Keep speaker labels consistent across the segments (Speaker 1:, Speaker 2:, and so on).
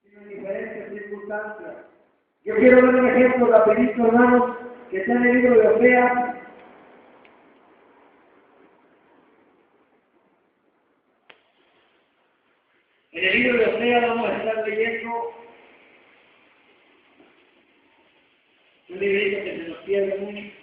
Speaker 1: en diferentes circunstancias. Yo quiero dar un ejemplo rapidito, hermanos, que está en el libro de Oseas. En el libro de Oseas vamos a estar leyendo un librito que se nos pierde mucho.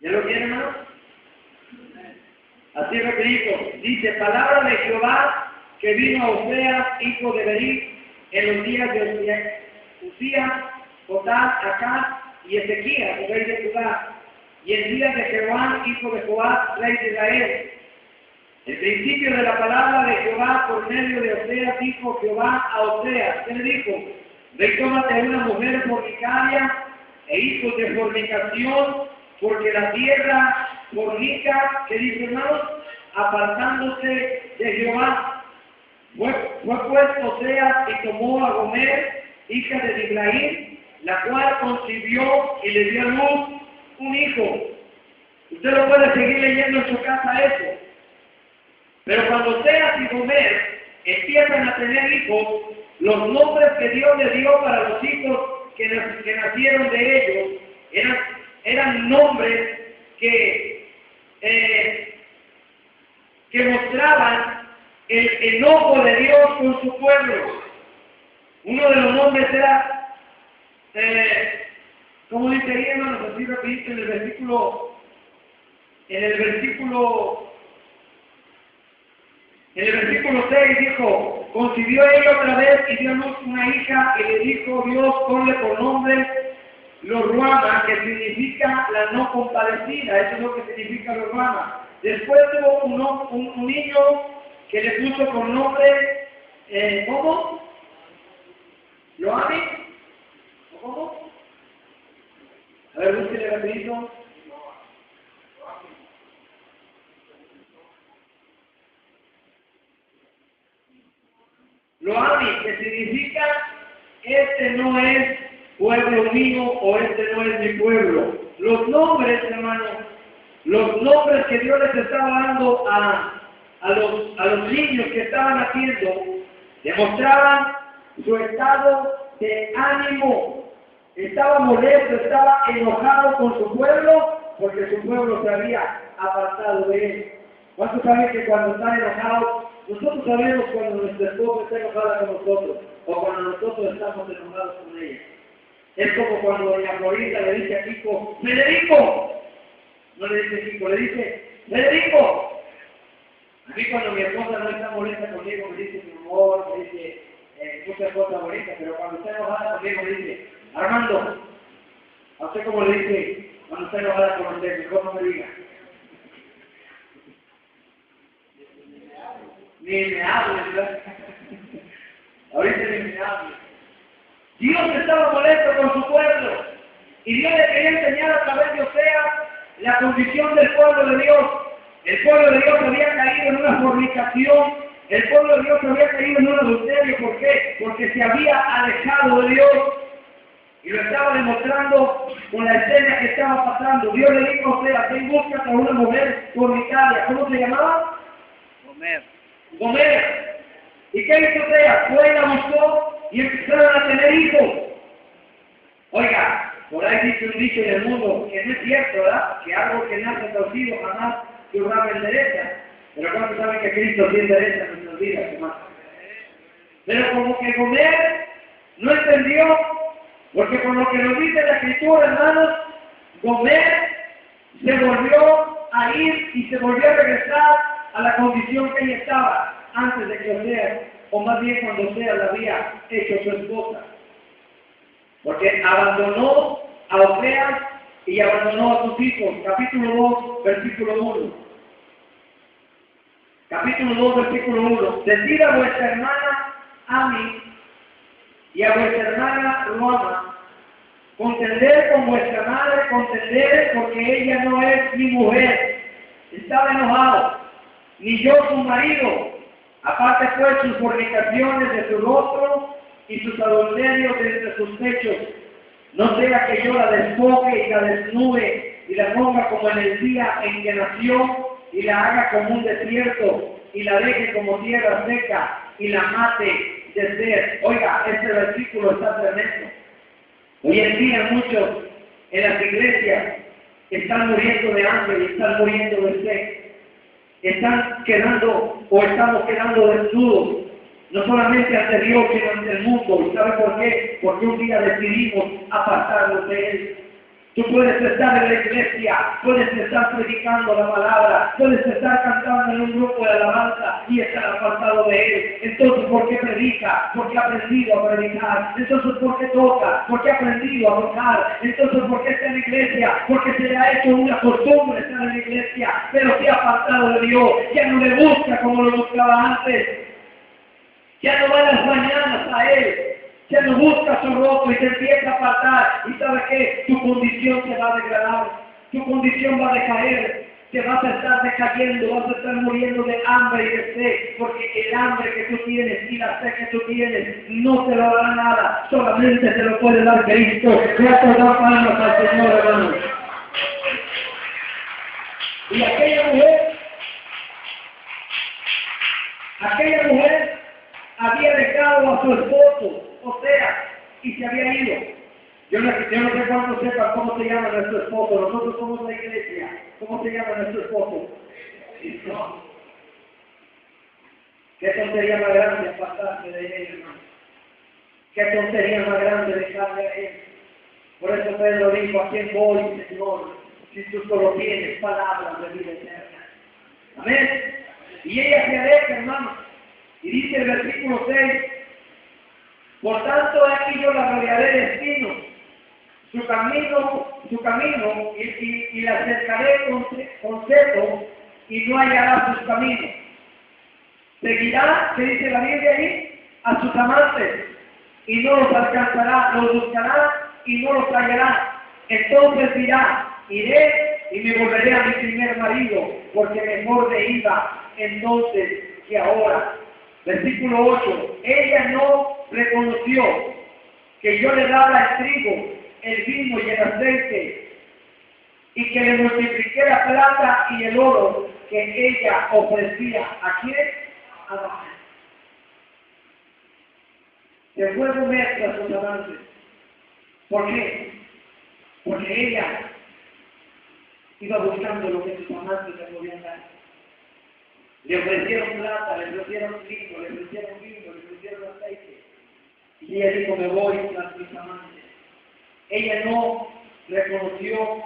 Speaker 1: ¿Ya lo tienen, hermanos? Así rapidito. Dice, palabra de Jehová que vino a Oseas, hijo de Berí, en los días de Usías, Jotán, Acaz y Ezequías, rey de Judá, y en días de Jeroboam, hijo de Joás, rey de Israel. El principio de la palabra de Jehová por medio de Oseas, dijo Jehová a Oseas. ¿Qué le dijo? Ve y tómate a una mujer fornicaria e hijos de fornicación, porque la tierra fornica, ¿qué dice, hermanos? Apartándose de Jehová. Fue pues Oseas y tomó a Gomer, hija de Diblaim, la cual concibió y le dio a luz un hijo. Usted lo puede seguir leyendo en su casa eso. Pero cuando Oseas y Gomer empiezan a tener hijos, los nombres que Dios le dio para los hijos que nacieron de ellos eran nombres que mostraban el enojo de Dios con su pueblo. Uno de los nombres era, como dice ahí, hermanos, así rapidito en el versículo 6 dijo, concibió ella otra vez y dio a luz una hija y le dijo Dios, ponle por nombre Lo-ruama, que significa la no compadecida. Eso es lo que significa Lo-ruama. Después tuvo un niño que le puso por nombre, ¿cómo? ¿Lo-ami? ¿O cómo? A ver, búsquele rapidito. Lo-ami, que significa, este no es pueblo mío o este no es mi pueblo. Los nombres, hermanos, los nombres que Dios les estaba dando a los niños que estaban haciendo, demostraban su estado de ánimo. Estaba molesto, estaba enojado con su pueblo, porque su pueblo se había apartado de él. ¿Cuántos saben que cuando están enojados, nosotros sabemos cuando nuestra esposa está enojada con nosotros, o cuando nosotros estamos enojados con ella? Es como cuando doña Florinda le dice a Kiko, ¡Federico! No le dice Kiko, le dice, ¡Federico! A mí cuando mi esposa no está molesta conmigo, me dice mi amor, me dice muchas cosas bonitas, pero cuando está enojada conmigo me dice, Armando, ¿a usted cómo le dice cuando está enojada con usted? Mejor no me diga. Ni me hable, ¿verdad? Ahorita ni me hable. Dios estaba molesto con su pueblo y Dios le quería enseñar a través de Oseas la condición del pueblo de Dios. El pueblo de Dios había caído en una fornicación, el pueblo de Dios había caído en un adulterio. ¿Por qué? Porque se había alejado de Dios y lo estaba demostrando con la escena que estaba pasando. Dios le dijo a Oseas, ven, búscate a una mujer fornicaria. ¿Cómo se llamaba? Gomer. ¿Y qué hizo Oseas? Fue y la buscó y empezaron a tener hijos. Oiga, por ahí dice un dicho en el mundo que no es cierto, ¿verdad? Que algo que nace torcido jamás su rama endereza. Pero ¿cuántos saben que Cristo sí endereza nuestras vidas, hermano? Pero como que Gomer no entendió, porque por lo que nos dice la Escritura, hermanos, Gomer se volvió a ir y se volvió a regresar a la condición que ella estaba antes de que Oseas, o más bien cuando Oseas la había hecho su esposa. Porque abandonó a Oseas y abandonó a sus hijos. Capítulo 2, versículo 1. Capítulo 2, versículo 1. Decid a vuestra hermana Ami y a vuestra hermana Ruama, contender con vuestra madre, contender porque ella no es mi mujer. Estaba enojado. Ni yo su marido. Aparte pues sus fornicaciones de su rostro y sus adulterios entre sus pechos. No sea que yo la despoje y la desnude y la ponga como en el día en que nació y la haga como un desierto y la deje como tierra seca y la mate de sed. Oiga, este versículo está tremendo. Hoy en día muchos en las iglesias están muriendo de hambre y están muriendo de sed. Están quedando o estamos quedando desnudos, no solamente ante Dios, sino ante el mundo. ¿Y sabe por qué? Porque un día decidimos apartarnos de Él. Tú puedes estar en la iglesia, puedes estar predicando la palabra, puedes estar cantando en un grupo de alabanza y estar apartado de Él. Entonces, ¿por qué predica? Porque ha aprendido a predicar. Entonces, ¿por qué toca? Porque ha aprendido a tocar. Entonces, ¿por qué está en la iglesia? Porque se le ha hecho una costumbre estar en la iglesia, pero se ha apartado de Dios. Ya no le busca como lo buscaba antes. Ya no va a las mañanas a Él. Ya no busca su rostro y te empieza a apartar. ¿Y sabes qué? Tu condición se va a degradar. Tu condición va a decaer. Te vas a estar decayendo, vas a estar muriendo de hambre y de sed. Porque el hambre que tú tienes y la sed que tú tienes no te lo dará nada. Solamente te lo puede dar Cristo. ¿Cuántos dan palmas al Señor, hermano? Y aquella mujer había dejado a su esposo, o sea, y se había ido. Yo no sé cuántos sepan cómo se llama nuestro esposo. Nosotros somos la iglesia. ¿Cómo se llama nuestro esposo? Cristo. Qué tontería más grande apartarse de Él, hermano. Qué tontería más grande dejarle a Él. Por eso Pedro dijo: ¿a quién voy, Señor? Si tú solo tienes palabras de vida eterna. Amén. Y ella se aleja, hermano. Y dice el versículo 6, por tanto aquí yo la rodearé de espinos, su camino y la cercaré con seto y no hallará sus caminos. Seguirá, que dice la Biblia ahí, a sus amantes y no los alcanzará, los buscará y no los hallará. Entonces dirá: iré y me volveré a mi primer marido, porque mejor me iba entonces que ahora. Versículo 8, ella no reconoció que yo le daba el trigo, el vino y el aceite, y que le multipliqué la plata y el oro que ella ofrecía. ¿A quién? A Baal. Se fue a comer a sus amantes. ¿Por qué? Porque ella iba buscando lo que sus amantes le podían dar. Le ofrecieron plata, le ofrecieron vino, le ofrecieron aceite. Y ella dijo: me voy tras mis amantes. Ella no reconoció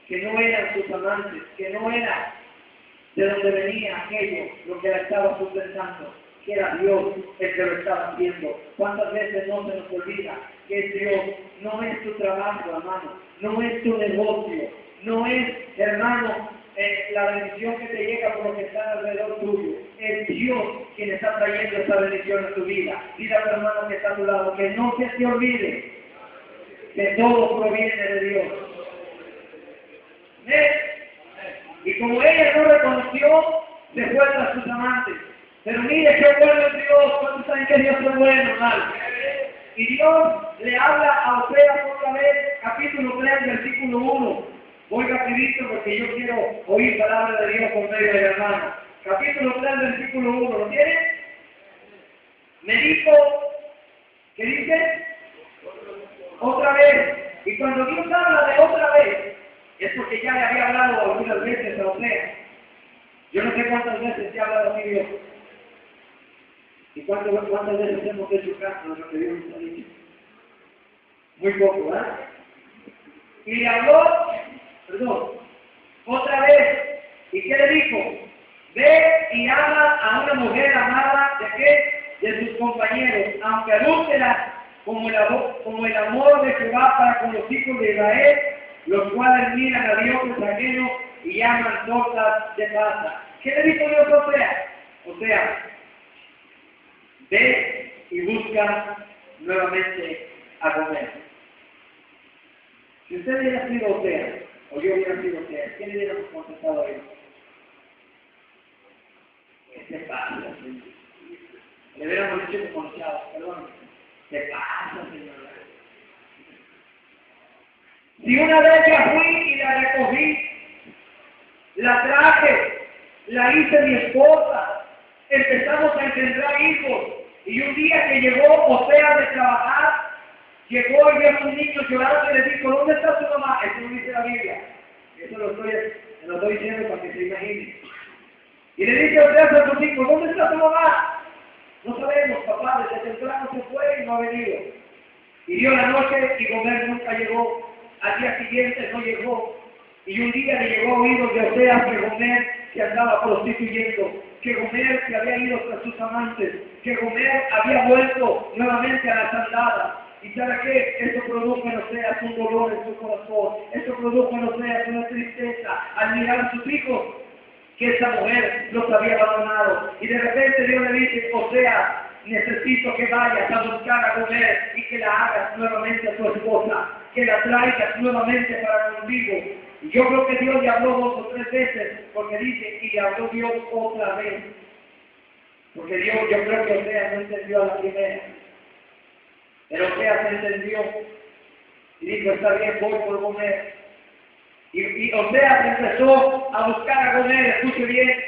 Speaker 1: que no eran sus amantes, que no era de donde venía aquello, lo que la estaba sustentando, que era Dios el que lo estaba haciendo. ¿Cuántas veces no se nos olvida que es Dios? No es tu trabajo, hermano, no es tu negocio, no es, hermano, la bendición que te llega por lo que está alrededor tuyo. Es Dios quien está trayendo esa bendición a tu vida. Dile a tu hermano que está a tu lado que no se te olvide que todo proviene de Dios. ¿Ves? Y como ella no reconoció, se fue a sus amantes. Pero mire qué bueno es Dios. ¿Cuántos saben que Dios es bueno, hermano? Y Dios le habla a Oseas otra vez, capítulo 3, versículo 1. Voy rapidito porque yo quiero oír palabra de Dios por medio del hermano. Capítulo 3, versículo 1. ¿Lo tiene? Me dijo, ¿qué dice? Otra vez. Y cuando Dios habla de otra vez, es porque ya le había hablado algunas veces a Oseas. Yo no sé cuántas veces te ha hablado a mí Dios. ¿Y cuántas veces hemos hecho caso de lo que Dios nos ha dicho? Muy poco, ¿verdad? Y le habló, otra vez. ¿Y qué le dijo? Ve y ama a una mujer amada, ¿de qué? De sus compañeros, aunque adúltera, como el amor de Jehová para con los hijos de Israel, los cuales miran a dioses ajenos y llaman tortas de pasta. ¿Qué le dijo Dios a Oseas? O sea, ve y busca nuevamente a comer. Si usted hubiera sido Oseas, o yo hubiera sido Oseas, ¿qué le hubiéramos contestado a Dios? ¿Qué te pasa, Señor? Le hubiéramos dicho como chavos, perdón. ¿Qué pasa, Señor? Si una vez ya fui y la recogí, la traje, la hice mi esposa, empezamos a engendrar hijos, y un día que llegó Osea de trabajar, llegó y vio a un niño llorando y le dijo, ¿dónde está su mamá? Eso no dice la Biblia. Eso lo estoy diciendo para que se imagine. Y le dice Osea a sus hijos, ¿dónde está tu mamá? No sabemos, papá, desde temprano se fue y no ha venido. Y dio la noche y Gomer nunca llegó. Al día siguiente no llegó. Y un día le llegó a oídos de Osea que Gomer se andaba prostituyendo, que Gomer se había ido tras sus amantes, que Gomer había vuelto nuevamente a las andadas. ¿Y sabe qué? Eso produjo en Oseas un dolor en su corazón. Eso produjo en Oseas una tristeza al mirar a sus hijos, que esa mujer los había abandonado. Y de repente Dios le dice, Oseas, necesito que vayas a buscar a Gomer y que la hagas nuevamente a tu esposa, que la traigas nuevamente para contigo. Y yo creo que Dios le habló 2 o 3 veces, porque dice, y le habló Dios otra vez. Porque Dios, yo creo que Oseas no entendió a la primera. Pero Oseas entendió y dijo, está bien, voy por Gomer. Y Oseas empezó a buscar a Gomer, escuche bien,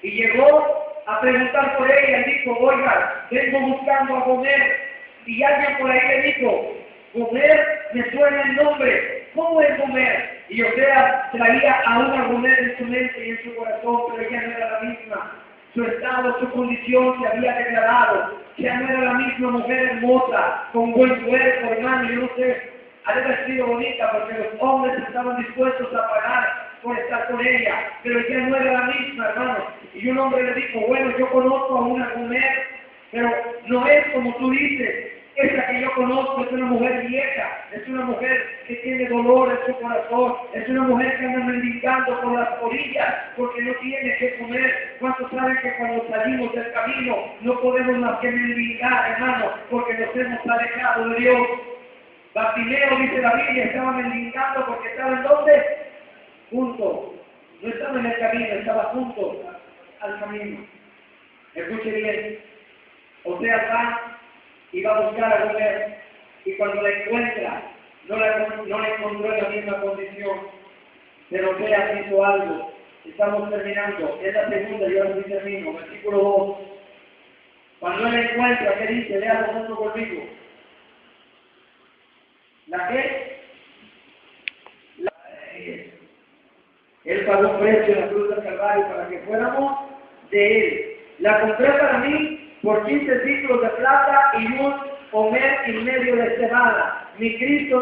Speaker 1: y llegó a preguntar por ella y dijo, oiga, vengo buscando a Gomer. Y alguien por ahí le dijo, Gomer, me suena el nombre, ¿cómo es Gomer? Y Oseas traía a una Gomer en su mente y en su corazón, pero ella no era la misma. Su estado, su condición se había declarado. Ya no era la misma mujer hermosa, con buen cuerpo, hermano, yo no sé, ha de haber sido bonita porque los hombres estaban dispuestos a pagar por estar con ella, pero ya no era la misma, hermano. Y un hombre le dijo, bueno, yo conozco a una mujer, pero no es como tú dices. Esa que yo conozco es una mujer vieja, es una mujer que tiene dolor en su corazón, es una mujer que anda mendigando por las orillas porque no tiene que comer. ¿Cuántos saben que cuando salimos del camino no podemos más que mendigar, hermano, porque nos hemos alejado de Dios? Bartimeo, dice la Biblia, estaba mendigando porque estaba ¿en dónde? Junto. No estaba en el camino, estaba junto al camino. Escuche bien. Oseas va y va a buscar a Gomer, y cuando la encuentra, no la encontró en la misma condición. Pero Oseas hizo algo. Estamos terminando. Es la segunda, yo ahora sí termino. Versículo 2. Cuando él la encuentra, ¿qué dice? Lea junto conmigo. ¿La qué? Él pagó un precio en la cruz del Calvario para que fuéramos de él. La compré para mí por 15 ciclos de plata y un homer y medio de cebada. Mi Cristo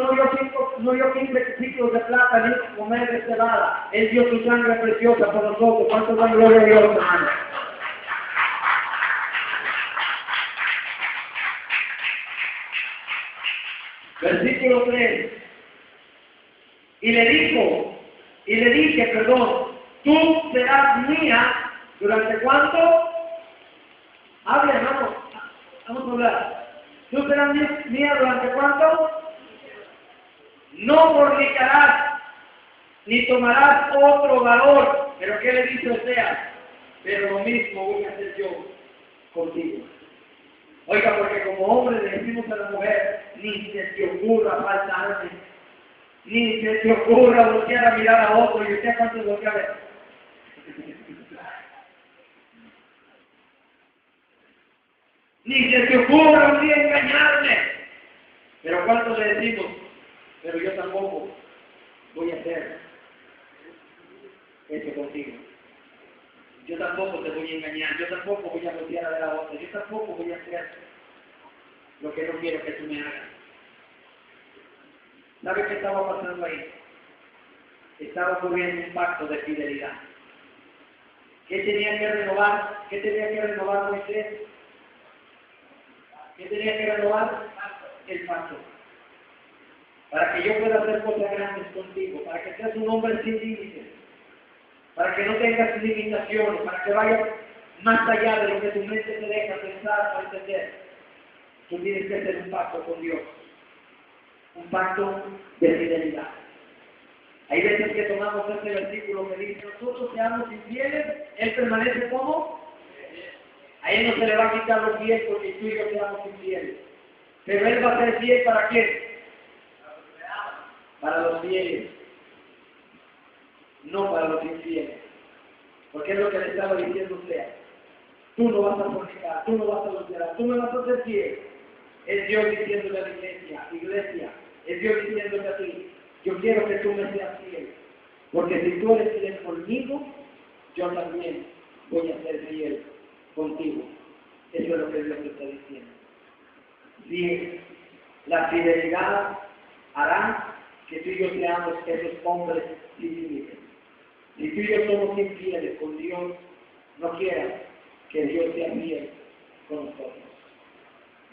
Speaker 1: no dio 15 ciclos de plata ni un homer de cebada. Él dio su sangre preciosa por nosotros. ¿Cuánto dan gloria a Dios, hermano? Versículo 3. Y le dije, tú serás mía, ¿durante cuánto? Habla, hermano, vamos a hablar. ¿Tú serás mía durante cuánto? No fornicarás, ni tomarás otro valor. ¿Pero qué le dice Oseas? Pero lo mismo voy a hacer yo contigo. Oiga, porque como hombre le decimos a la mujer, ni se te ocurra faltarme, ni se te ocurra voltear a mirar a otro, y usted cuánto voltea a ver. Ni se te ocurra un día engañarme. Pero cuánto le decimos, pero yo tampoco voy a hacer eso contigo. Yo tampoco te voy a engañar, yo tampoco voy a voltear a ver a otro, yo tampoco voy a hacer lo que no quiero que tú me hagas. ¿Sabe qué estaba pasando ahí? Estaba ocurriendo un pacto de fidelidad. ¿Qué tenía que renovar? ¿Qué tenía que renovar Moisés? ¿Qué tenía que renovar? El pacto. Para que yo pueda hacer cosas grandes contigo, para que seas un hombre sin límites, para que no tengas limitaciones, para que vayas más allá de lo que tu mente te deja pensar o entender. Tú tienes que hacer un pacto con Dios. Un pacto de fidelidad. Hay veces que tomamos este versículo que dice, nosotros seamos infieles, Él permanece como. A Él no se le va a quitar los pies porque tú y yo seamos infieles. Pero Él va a ser fiel ¿para qué? para los fieles, no para los infieles. Porque es lo que le estaba diciendo usted. Tú no vas a fornicar, tú no vas a adulterar, tú no vas a ser fiel. Es Dios diciéndole a la iglesia, es Dios diciéndole a ti, yo quiero que tú me seas fiel. Porque si tú eres fiel conmigo, yo también voy a ser fiel contigo. Eso es lo que Dios te está diciendo. Si la fidelidad hará que tú y yo seamos esos hombres sin límites. Si tú y yo somos infieles con Dios, no quieras que Dios sea fiel con nosotros.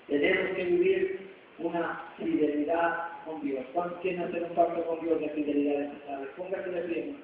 Speaker 1: Tenemos que vivir una fidelidad con Dios. ¿Cuántos quieren hacer un pacto con Dios de fidelidad esta tarde? Póngase de pie.